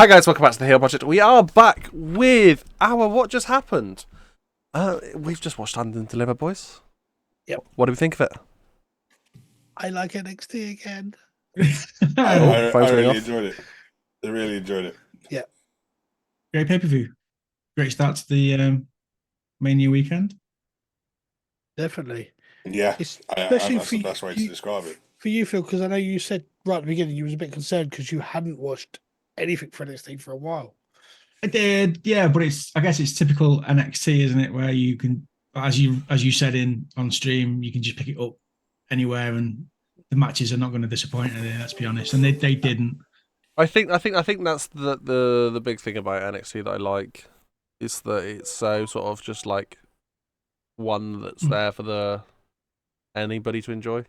Hi guys, welcome back to the Hero Project. We are back with our What Just Happened. We've just watched Stand And Deliver, boys. Yep. What do we think of it? I like NXT again. I phone's going really off. enjoyed it. I really enjoyed it. Yeah. Great pay-per-view. Great start to the Mania weekend. Definitely. Yeah, Especially that's for the best way to describe it. For you, Phil, because I know you said right at the beginning you was a bit concerned because you hadn't watched anything for NXT for a while. I did, yeah, but I guess it's typical NXT, isn't it? Where you can, as you said on stream, you can just pick it up anywhere, and the matches are not going to disappoint. Let's be honest, and they didn't. I think that's the big thing about NXT that I like is that it's so sort of just like one that's there for anybody to enjoy.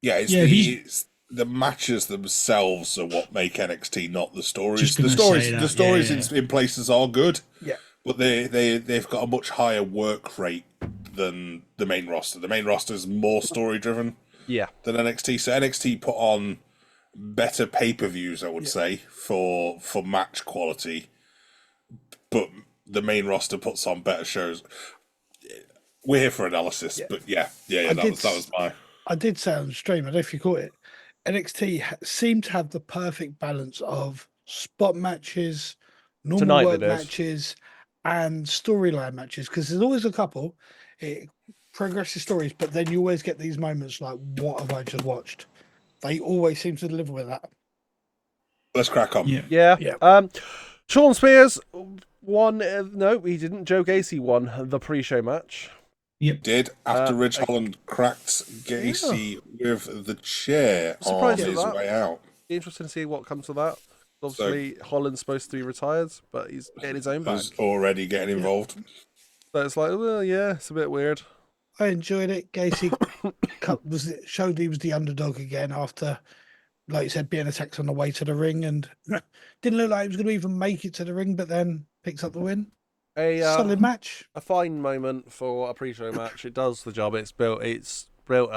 Yeah, it's the matches themselves are what make NXT, not the stories. The stories in places are good. Yeah, but they've got a much higher work rate than the main roster. The main roster is more story driven. Yeah. Than NXT. So NXT put on better pay-per-views, I would say, for match quality. But the main roster puts on better shows. We're here for analysis, but yeah, that was my... I did say on stream, I don't know if you caught it, NXT seemed to have the perfect balance of spot matches, normal work matches, and storyline matches, because there's always a couple progressive stories, but then you always get these moments like, what have I just watched? They always seem to deliver with that. Let's crack on. Yeah. Sean Spears won. No, he didn't. Joe Gacy won the pre-show match. Yep. Did after Ridge Holland cracked Gacy with the chair on his way out. Be interesting to see what comes of that. Obviously, Holland's supposed to be retired, but he's getting his own back. He's already getting involved. So it's like, well, yeah, it's a bit weird. I enjoyed it. Gacy showed he was the underdog again after, like you said, being attacked on the way to the ring, and didn't look like he was going to even make it to the ring, but then picks up the win. A solid match. A fine moment for a pre-show match. It does the job. It's built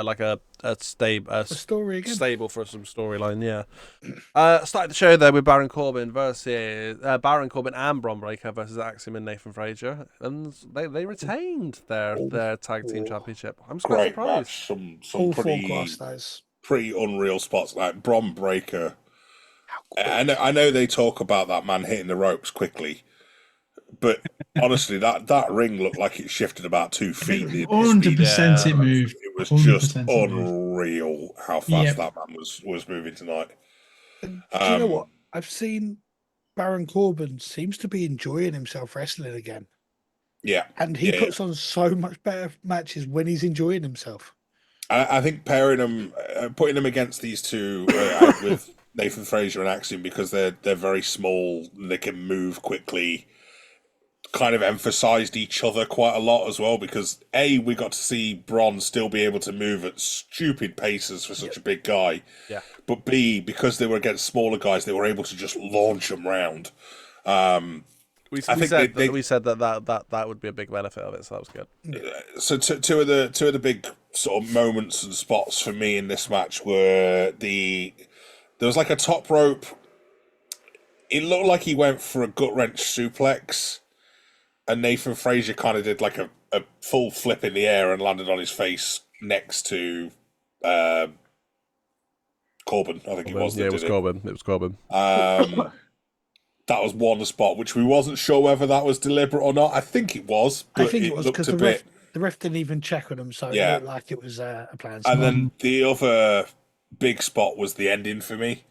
like a story again. Stable for some storyline. Yeah. Started the show there with Baron Corbin versus Baron Corbin and Bron Breakker versus Axiom and Nathan Frazier, and they retained their tag team championship. I'm quite surprised. Some pretty unreal spots like Bron Breakker. I know they talk about that man hitting the ropes quickly. But honestly, that ring looked like it shifted about 2 feet. 100% it moved. It was just unreal how fast that man was moving tonight. Do you know what? I've seen Baron Corbin seems to be enjoying himself wrestling again. Yeah. And he puts on so much better matches when he's enjoying himself. I think putting them against these two with Nathan Frazier and Axiom, because they're very small and they can move quickly, kind of emphasized each other quite a lot as well, because we got to see Bron still be able to move at stupid paces for such a big guy, but B, because they were against smaller guys, they were able to just launch them round. We said that would be a big benefit of it, so that was good. So two of the big sort of moments and spots for me in this match were there was like a top rope. It looked like he went for a gut wrench suplex, and Nathan Frazier kind of did like a full flip in the air and landed on his face next to Corbin. I think it was. Yeah, it was Corbin. It was Corbin. That was one spot, which we wasn't sure whether that was deliberate or not. I think it was. But I think it was because the ref didn't even check on him, so it looked like it was a plan. And then the other big spot was the ending for me,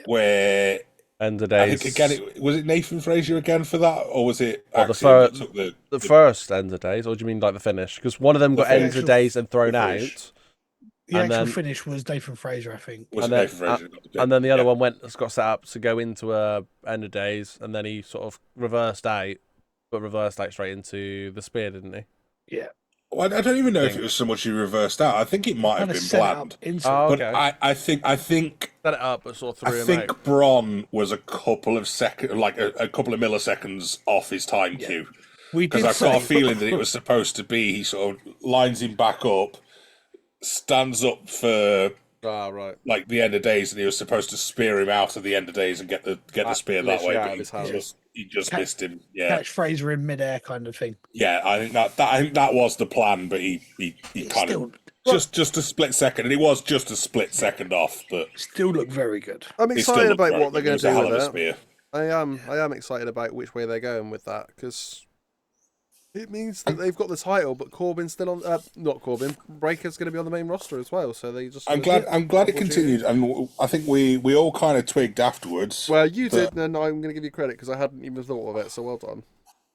where... End of days. I think again, was it Nathan Frazier again for that, or was it the first end of days? Or do you mean like the finish? Because one of them got end of days and thrown out. The actual finish was Nathan Frazier, I think. And then the other one got set up to go into a end of days, and then he sort of reversed out straight into the spear, didn't he? Yeah. Well, I don't even know if it was so much he reversed out. I think it might have been planned. But I think set it up, but sort of threw him out. I think Bron was a couple of seconds, like a couple of milliseconds off his time cue. Because I've got a feeling that it was supposed to be he sort of lines him back up, stands up for Ah, right. like the end of days, and he was supposed to spear him out of the end of days and get the spear that way, literally out but of his hand. he just Catch- missed him. Yeah, Catch Fraser in midair, kind of thing. yeah. I think that was the plan, but he It kind still, of just a split second, and it was just a split second off, but still look very good. I'm it still excited looked about very what they're good. It going was to do a hell with of a it. spear. I am excited about which way they're going with that, because it means that they've got the title, but Corbin's still on. Not Corbin. Breaker's going to be on the main roster as well. So they just. I'm glad it continued, and I think we all kind of twigged afterwards. Well, you did, and I'm going to give you credit because I hadn't even thought of it. So well done.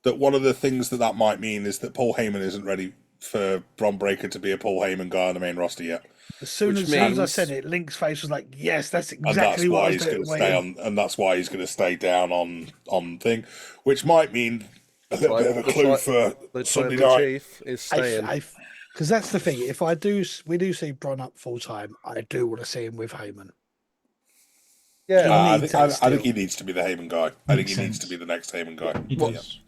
That one of the things that might mean is that Paul Heyman isn't ready for Bron Breakker to be a Paul Heyman guy on the main roster yet. As soon as I said it, Link's face was like, "Yes, that's exactly what I was doing." And that's why he's going to stay down on thing, which might mean a little bit of a clue for Sunday night. Chief is staying. Because that's the thing. If we do see Bron up full time, I do want to see him with Heyman. Yeah, I think he needs to be the Heyman guy. I think he needs to be the next Heyman guy. He does.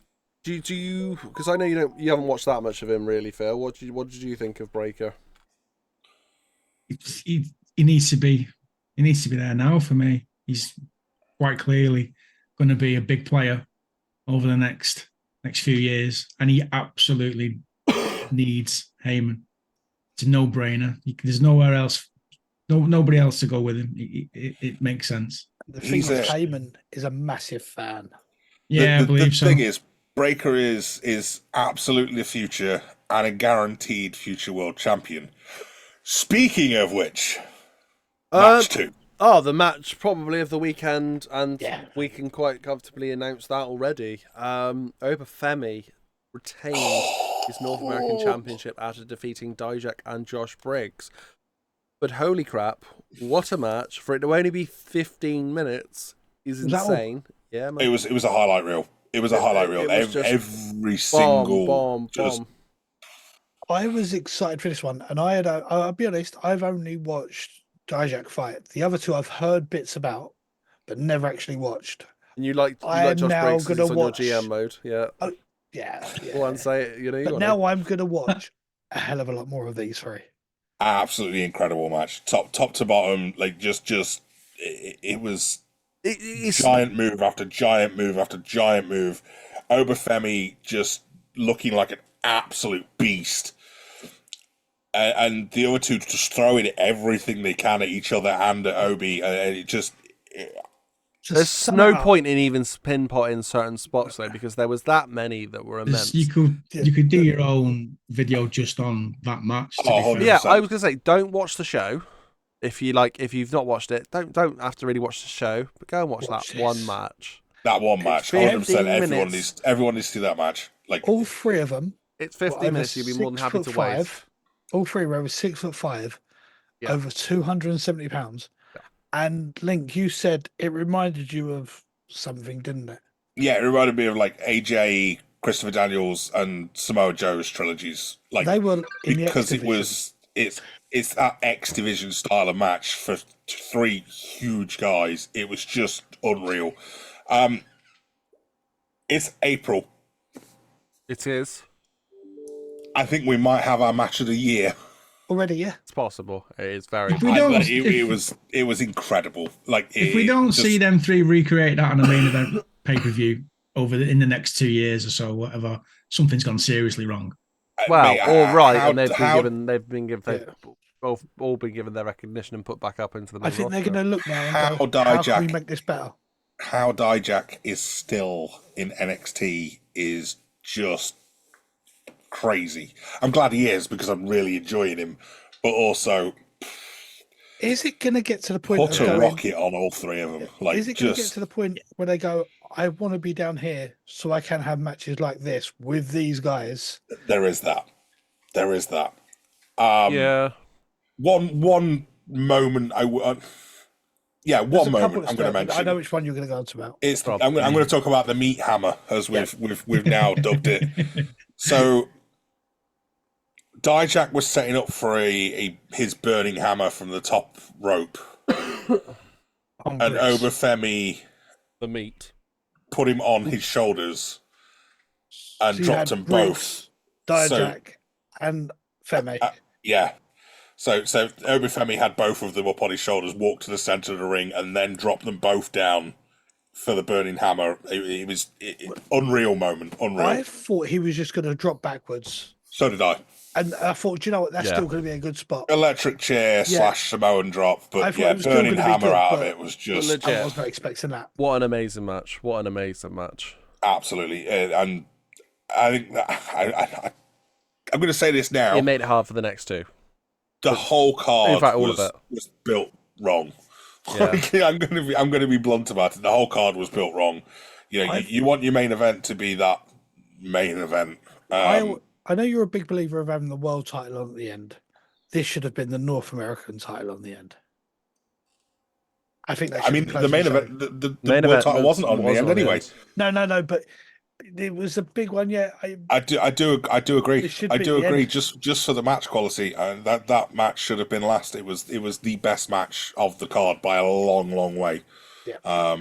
Do you? Because I know you haven't watched that much of him, really, Phil. What did you think of Breaker? He needs to be there now for me. He's quite clearly going to be a big player over the next few years, and he absolutely needs Heyman. It's a no-brainer. There's nowhere else, nobody else to go with him. It makes sense. The thing is, Heyman is a massive fan. Yeah, I believe so. The thing is, Breaker is absolutely the future and a guaranteed future world champion. Speaking of which, match 2. Oh, the match probably of the weekend, and we can quite comfortably announce that already. Obafemi retained his North American Championship after defeating Dijak and Josh Briggs. But holy crap, what a match. For it to only be 15 minutes is insane. Yeah, man. It was a highlight reel. It was a highlight reel. Every single bomb. I was excited for this one, and I'll be honest, I've only watched Dijak fight. The other two I've heard bits about, but never actually watched. And you like Josh Briggs because it's on your GM mode, yeah. Yeah. Go on, say it. But now I'm going to watch a hell of a lot more of these three. Absolutely incredible match, top to bottom. Like it was giant move after giant move after giant move. Obafemi just looking like an absolute beast. And the other two just throwing everything they can at each other and at Obi, and it just... There's no point in even pinpointing certain spots though, because there was that many that were immense. You could do your own video just on that match. Yeah, I was gonna say, don't watch the show if you've not watched it. Don't have to really watch the show, but go and watch that one match. That one match, 100%. Everyone needs to see that match. Like all three of them. It's 15 minutes. You'd be more than happy to wait. All three were over 6'5", over 270 pounds. And Link, you said it reminded you of something, didn't it? Yeah, it reminded me of like AJ, Christopher Daniels, and Samoa Joe's trilogies. Like they were in because it's that X Division style of match for three huge guys. It was just unreal. It's April. It is. I think we might have our match of the year already. Yeah, it's possible. It is very. It was incredible. Like if we don't see them three recreate that on a main event pay-per-view in the next 2 years or so, whatever, something's gone seriously wrong. Well, all right, and they've all been given their recognition and put back up into the main roster. I think they're going to look now and go, how can we make this better? How Dijak is still in NXT is just crazy. I'm glad he is because I'm really enjoying him, but also, is it going to get to the point? Put a rocket on all three of them. Like, is it going to get to the point where they go, I want to be down here so I can have matches like this with these guys? There is that. Yeah. One moment one moment I'm going to mention. I know which one you're going to go on about. I'm going to talk about the meat hammer, as we've now dubbed it. So Dijak was setting up for his burning hammer from the top rope, and Obafemi, the meat, put him on his shoulders and dropped them both. Dijak and Femi. Yeah. So Obafemi had both of them up on his shoulders, walked to the center of the ring, and then dropped them both down for the burning hammer. It was unreal moment. Unreal. I thought he was just going to drop backwards. So did I. And I thought, do you know what? That's still going to be a good spot. Electric chair / Samoan drop, but burning hammer out of it was just. Legit. I was not expecting that. What an amazing match! What an amazing match! Absolutely, and I think that I'm going to say this now. It made it hard for the next two. The whole card in fact, all of it was built wrong. Yeah. I'm going to be blunt about it. The whole card was built wrong. You know, you want your main event to be that main event. I know you're a big believer of having the world title on at the end. This should have been the North American title on the end. I think that. The main event, the main world title wasn't on the end anyway. No, but it was a big one. Yeah, I do agree. I do agree. Just for the match quality, that match should have been last. It was the best match of the card by a long way. Yeah.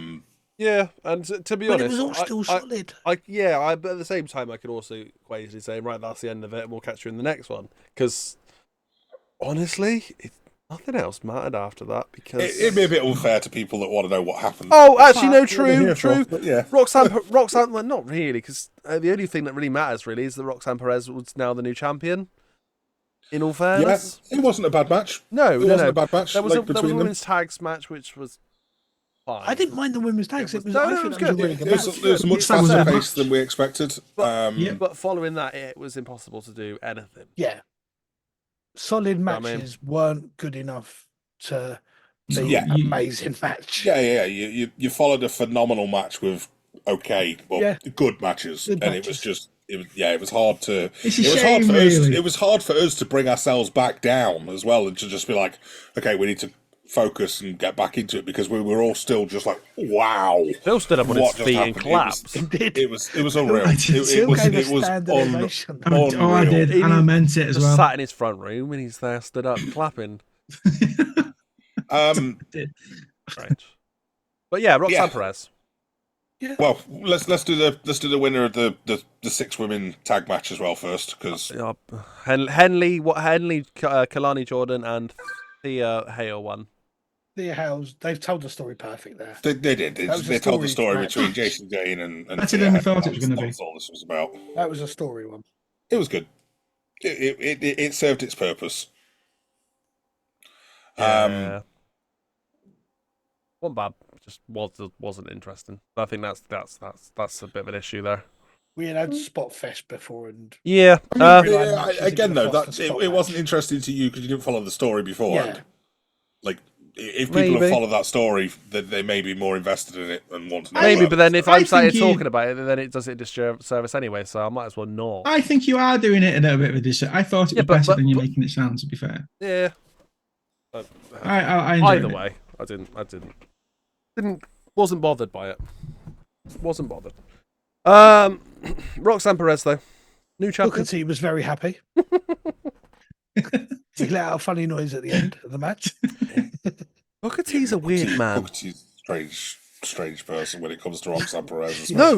Yeah, and to be but honest, it was all still solid. But at the same time, I could also quite easily say, right, that's the end of it, and we'll catch you in the next one. Because honestly, nothing else mattered after that. Because it'd be a bit unfair to people that want to know what happened. Oh, actually, no, true. Yeah, Roxanne, well, not really, because the only thing that really matters really is that Roxanne Perez was now the new champion. In all fairness, it wasn't a bad match. No, it wasn't a bad match. There was a between women's tags match, which was. Fine. I didn't mind the women's tags. It was good. A really good match. It was much faster paced than we expected. But following that, it was impossible to do anything. Yeah. Solid matches weren't good enough to be an amazing match. Yeah. You followed a phenomenal match with good matches, and it was just. It was hard to. It was hard for us to bring ourselves back down as well, and to just be like, okay, we need to focus and get back into it, because we were all still just like, wow. Phil stood up on his feet and clapped. It was unreal. It was unreal. Oh, I did, and I meant it as well. Sat in his front room and he's there, stood up, clapping. Right. But yeah, Roxanne Perez. Yeah. Well, let's do the winner of the 6 women tag match as well first, because Henley, Kalani Jordan, and Thea Hale won. Thea Hale's, they've told the story perfect there. They did. They told the story between Jason Dane and better than we thought it was going to be. That's all this was about. That was a story one. It was good. It served its purpose. Wasn't bad. Just wasn't interesting. I think that's a bit of an issue there. We had Spot Fest before, and again though, it wasn't interesting to you because you didn't follow the story beforehand. Yeah. Like, if people have followed that story, then they may be more invested in it and want to know. Maybe, but then if I'm started talking about it, then it does it disservice anyway. So I might as well not. I think you are doing it a little bit of a disservice. I thought it was better than you're making it sound. To be fair. Yeah. I either way, I didn't. Wasn't bothered by it. Wasn't bothered. Roxanne Perez though, new champion. Booker T was very happy. He let out a funny noise at the end of the match. Booker T's a weird man. Booker T's a strange person when it comes to Roxanne Perez. No,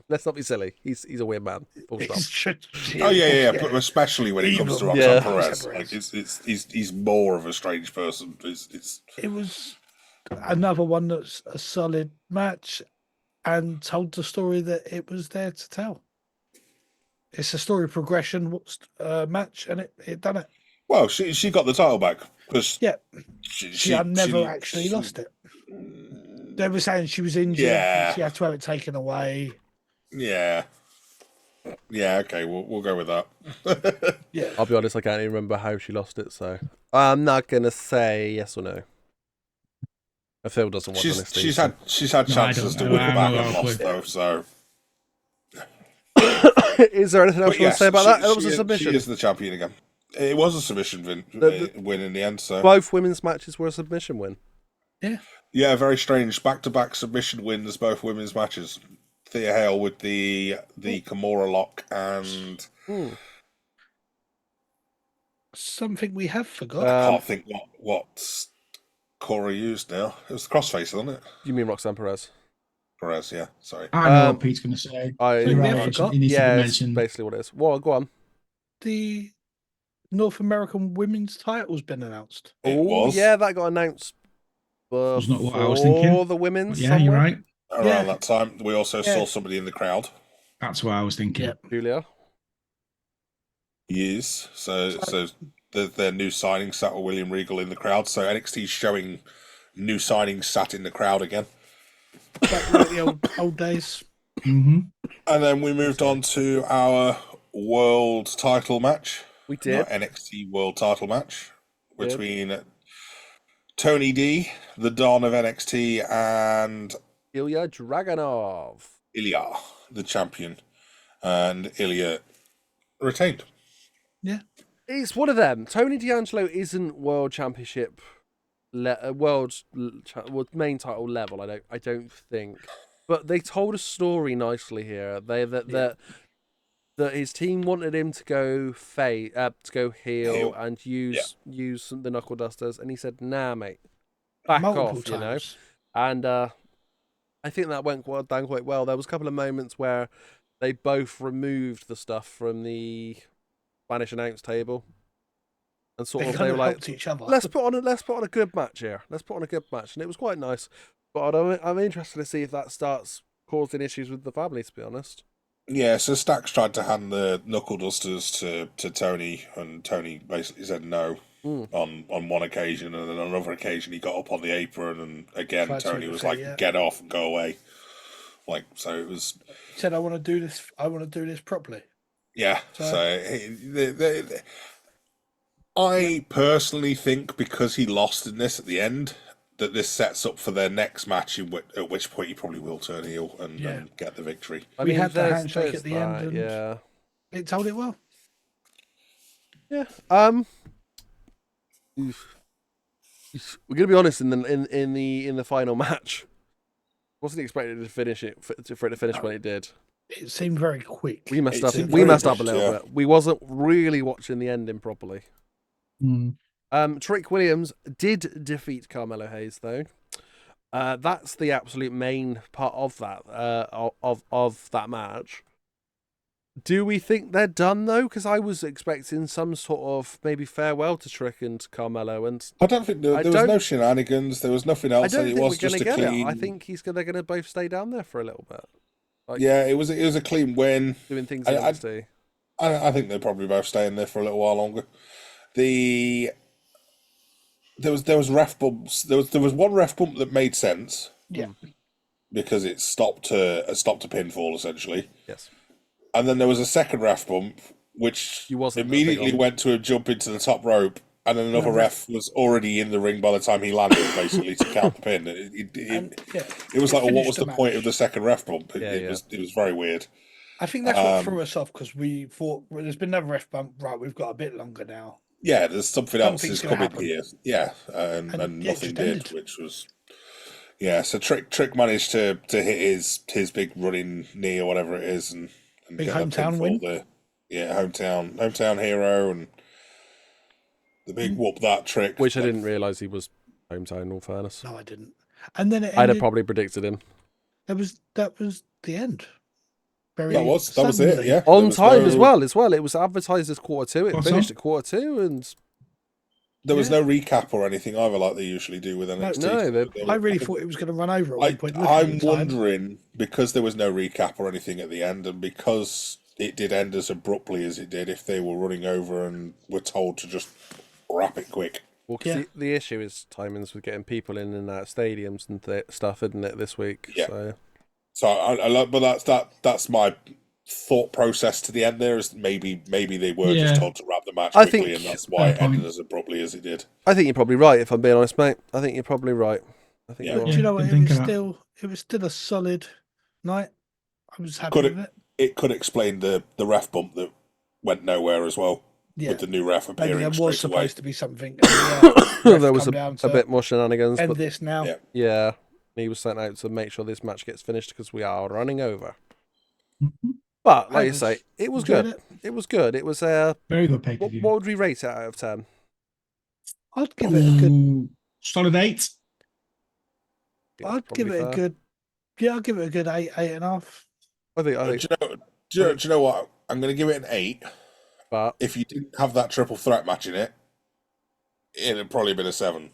let's not be silly. He's a weird man. But especially when it comes to Roxanne Perez, like he's more of a strange person. It was another one that's a solid match and told the story that it was there to tell. It's a story progression match, and it done it. Well, she got the title back because she had never actually lost it. They were saying she was injured. Yeah. She had to have it taken away. Yeah. Yeah. Okay, we'll go with that. Yeah. I'll be honest, I can't even remember how she lost it, so I'm not gonna say yes or no. Phil doesn't watch NXT. She's had chances to win it back and lost though. So, is there anything else you want to say about that? It was a submission. She is the champion again. It was a submission win in the end. So both women's matches were a submission win. Yeah. Yeah, very strange. Back-to-back submission wins, both women's matches. Thea Hale with the Kimura lock and something we have forgot. I can't think what Cora used now. It was the crossface, wasn't it? You mean Roxanne Perez? Perez, yeah. Sorry. I know what Pete's going to say. It's basically what it is. Well, go on. The North American women's title's been announced. It Oh, was. yeah, that got announced Was not what I was before thinking. the women's. Yeah, you're right. Around Yeah. that time, we also saw somebody in the crowd. That's what I was thinking. Yeah. Julia. Yes. So their new signing sat with William Regal in the crowd. So NXT's showing new signings sat in the crowd again. Back like the old days. Mm-hmm. And then we moved on to our world title match. We did. NXT world title match between Tony D, the Don of NXT, and Ilya Dragunov. Ilya, the champion. And Ilya retained. Yeah. It's one of them. Tony D'Angelo isn't world championship, world main title level. I don't think. But they told a story nicely here. That his team wanted him to go heel and use the knuckle dusters, and he said, "Nah, mate, back Multiple off," times. And I think that went down quite well. There was a couple of moments where they both removed the stuff from the Spanish announce table, and they were like, each other. let's put on a good match here. Let's put on a good match, and it was quite nice. But I'm interested to see if that starts causing issues with the family. To be honest. Yeah, so Stacks tried to hand the knuckle dusters to Tony, and Tony basically said no on one occasion, and then on another occasion he got up on the apron, and again Tony was like, "Get off and go away." Like, so it was. He said, "I want to do this. I want to do this properly." Yeah. I personally think because he lost in this at the end, that this sets up for their next match, at which point he probably will turn heel and get the victory. We had the handshake at the end, and it told it well. Yeah. We're gonna be honest. In the final match, wasn't expected to finish it for it to finish when it did. It seemed very quick. We messed up. We messed up a little bit. We wasn't really watching the ending properly. Trick Williams did defeat Carmelo Hayes, though. That's the absolute main part of that of that match. Do we think they're done though? Because I was expecting some sort of maybe farewell to Trick and Carmelo, and I don't think there was no shenanigans. There was nothing else. I don't think it was we're just going to a get clean. it. I think they're going to both stay down there for a little bit. It was a clean win. Doing things in NXT. I think they're probably both staying there for a little while longer. There was ref bumps. There was one ref bump that made sense. Yeah. Because it stopped a pinfall essentially. Yes. And then there was a second ref bump, which immediately went to a jump into the top rope, and then another ref was already in the ring by the time he landed, basically to count the pin. It was like, well, what was the point of the second ref bump? It was very weird. I think that's what threw us off, because we thought, well, there's been another ref bump. Right, we've got a bit longer now. Yeah, there's something else is coming here. Yeah, and nothing did, ended. which was. Yeah, so Trick managed to hit his big running knee or whatever it is, and big hometown win. Hometown hero, and the big whoop that Trick. Which I didn't realise he was hometown. In all fairness, no, I didn't. And then I'd have probably predicted him. That was the end. That was it. Yeah, on time as well. It was advertised as quarter 2. It finished at quarter 2, and there was no recap or anything either, like they usually do with NXT. No, I really thought it was going to run over at one point. I'm wondering, because there was no recap or anything at the end, and because it did end as abruptly as it did, if they were running over and were told to just wrap it quick. Well, the issue is timings with getting people in and out of stadiums and stuff, isn't it, this week? Yeah. So but that's my thought process to the end there, is maybe they were just told to wrap the match quickly, and that's why it ended as abruptly as it did. I think you're probably right, if I'm being honest, mate. I think you're probably right. I think do you know what? It was still a solid night. I was happy with it. It could explain the ref bump that went nowhere as well. Yeah. With the new ref appearing. Maybe there was supposed to be something. There was a bit more shenanigans. End this now. Yeah. He was sent out to make sure this match gets finished because we are running over. But like you say, it was good. It was good. It was a very good pay-per-view. What would we rate it out of 10? I'd give it a good solid 8. I'd give it a good. Yeah, I'll give it a good 8, 8.5. I think. Do you know what? I'm going to give it an 8, But if you didn't have that triple threat match in it, it'd probably been a 7.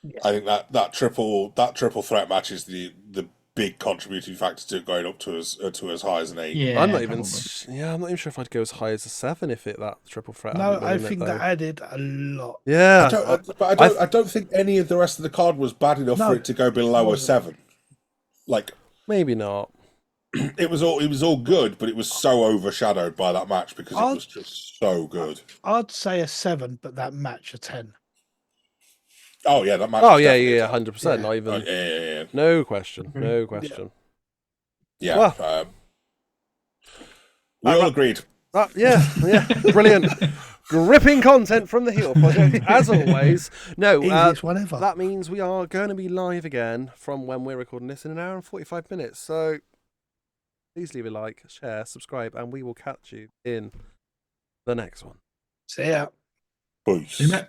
Yeah. I think that triple threat match is the big contributing factor to it going up to as high as an 8. Yeah, I'm not even. probably. Yeah, I'm not even sure if I'd go as high as a 7 if that triple threat. No, hadn't been I in think it, that though. added a lot. Yeah, I don't think any of the rest of the card was bad enough No, for it to go below a wasn't. 7. Like, maybe not. it was all good, but it was so overshadowed by that match because it was just so good. I'd say a 7, but that match a 10. Oh yeah, that match. Oh was yeah, definitely a 10. 100%. Yeah. Not even. Oh, yeah. No question. No question. Yeah. Well, we all agreed. Yeah, brilliant. Gripping content from the Heel Project, as always. No, Easiest one ever. that means we are going to be live again from when we're recording this in an hour and 45 minutes. So please leave a like, share, subscribe, and we will catch you in the next one. See ya. Peace. See you, mate.